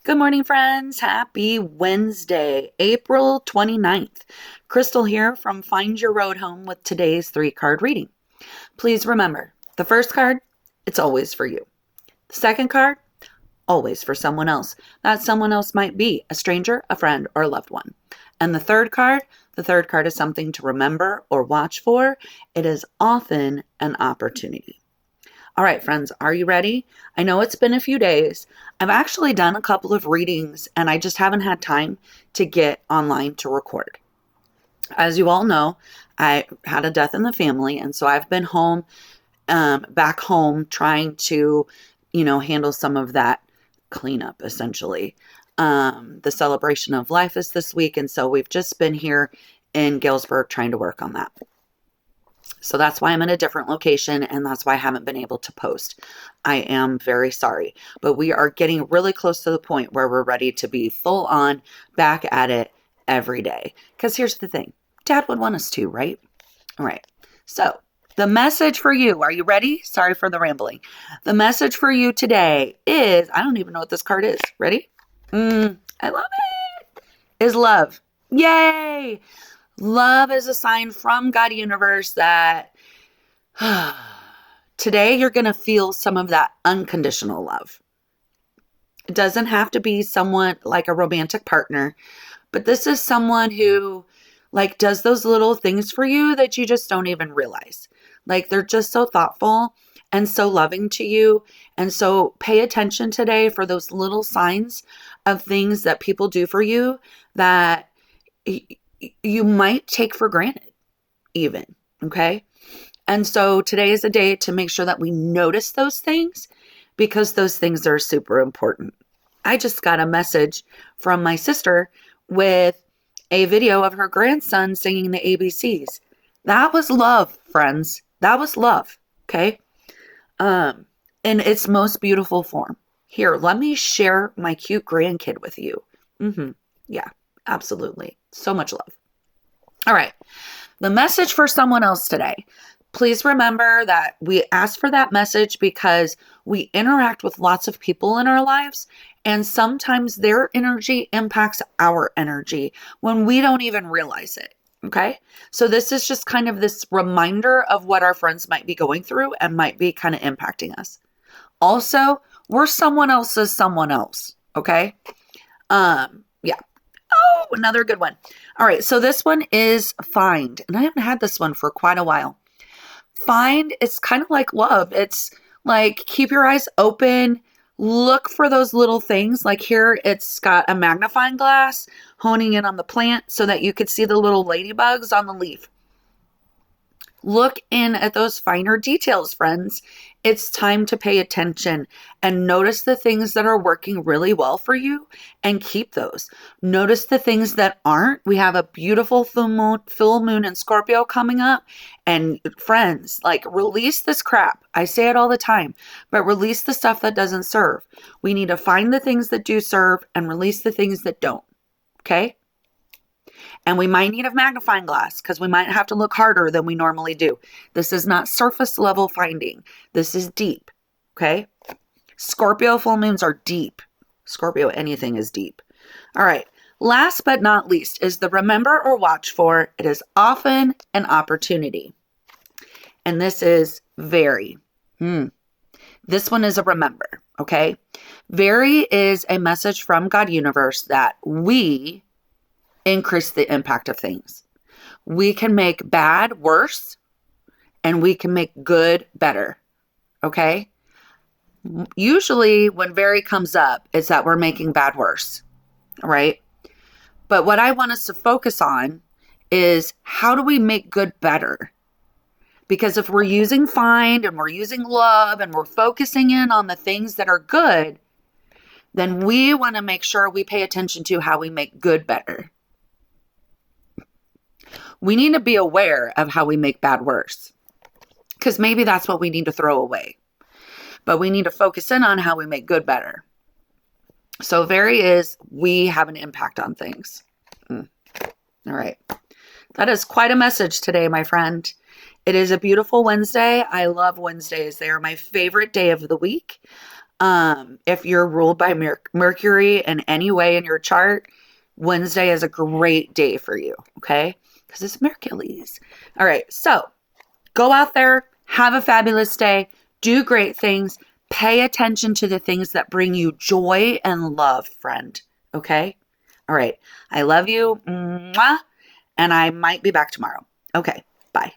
Good morning, friends. Happy Wednesday, April 29th. Crystal here from Find Your Road Home with today's 3-card reading. Please remember, the first card, it's always for you. The second card, always for someone else. That someone else might be a stranger, a friend, or a loved one. And the third card is something to remember or watch for. It is often an opportunity. All right, friends, are you ready? I know it's been a few days. I've actually done a couple of readings and I just haven't had time to get online to record. As you all know, I had a death in the family, and so I've been home, back home, trying to, handle some of that cleanup, essentially. The celebration of life is this week, and so we've just been here in Galesburg trying to work on that. So that's why I'm in a different location, and that's why I haven't been able to post. I am very sorry, but we are getting really close to the point where we're ready to be full on back at it every day. Because here's the thing, Dad would want us to, right? All right. So the message for you, are you ready? Sorry for the rambling. The message for you today is, I don't even know what this card is. Ready? I love it. Is love. Yay! Love is a sign from God universe that today you're going to feel some of that unconditional love. It doesn't have to be someone like a romantic partner, but this is someone who does those little things for you that you just don't even realize. They're just so thoughtful and so loving to you. And so pay attention today for those little signs of things that people do for you that you might take for granted even, okay? And so today is a day to make sure that we notice those things because those things are super important. I just got a message from my sister with a video of her grandson singing the ABCs. That was love, friends. That was love, okay? In its most beautiful form. Here, let me share my cute grandkid with you. Yeah, absolutely. So much love. All right. The message for someone else today. Please remember that we ask for that message because we interact with lots of people in our lives, and sometimes their energy impacts our energy when we don't even realize it. Okay. So this is just kind of this reminder of what our friends might be going through and might be kind of impacting us. Also, we're someone else's someone else. Okay. Yeah. Oh, another good one. All right. So this one is find. And I haven't had this one for quite a while. Find, it's kind of like love. It's like keep your eyes open. Look for those little things. Like here, it's got a magnifying glass honing in on the plant so that you could see the little ladybugs on the leaf. Look in at those finer details, friends. It's time to pay attention and notice the things that are working really well for you and keep those. Notice the things that aren't. We have a beautiful full moon in Scorpio coming up. And friends, release this crap. I say it all the time, but release the stuff that doesn't serve. We need to find the things that do serve and release the things that don't. Okay? And we might need a magnifying glass because we might have to look harder than we normally do. This is not surface level finding. This is deep. Okay. Scorpio full moons are deep. Scorpio, anything is deep. All right. Last but not least is the remember or watch for. It is often an opportunity. And this is very. This one is a remember. Okay. Very is a message from God universe that we increase the impact of things. We can make bad worse and we can make good better. Okay? Usually when very comes up, it's that we're making bad worse. Right? But what I want us to focus on is how do we make good better? Because if we're using find and we're using love and we're focusing in on the things that are good, then we want to make sure we pay attention to how we make good better. We need to be aware of how we make bad worse because maybe that's what we need to throw away. But we need to focus in on how we make good better. So very is we have an impact on things. All right. That is quite a message today, my friend. It is a beautiful Wednesday. I love Wednesdays. They are my favorite day of the week. If you're ruled by Mercury in any way in your chart, Wednesday is a great day for you, okay? Because it's Mercury's. All right, so go out there, have a fabulous day, do great things, pay attention to the things that bring you joy and love, friend, okay? All right, I love you, mwah, and I might be back tomorrow. Okay, bye.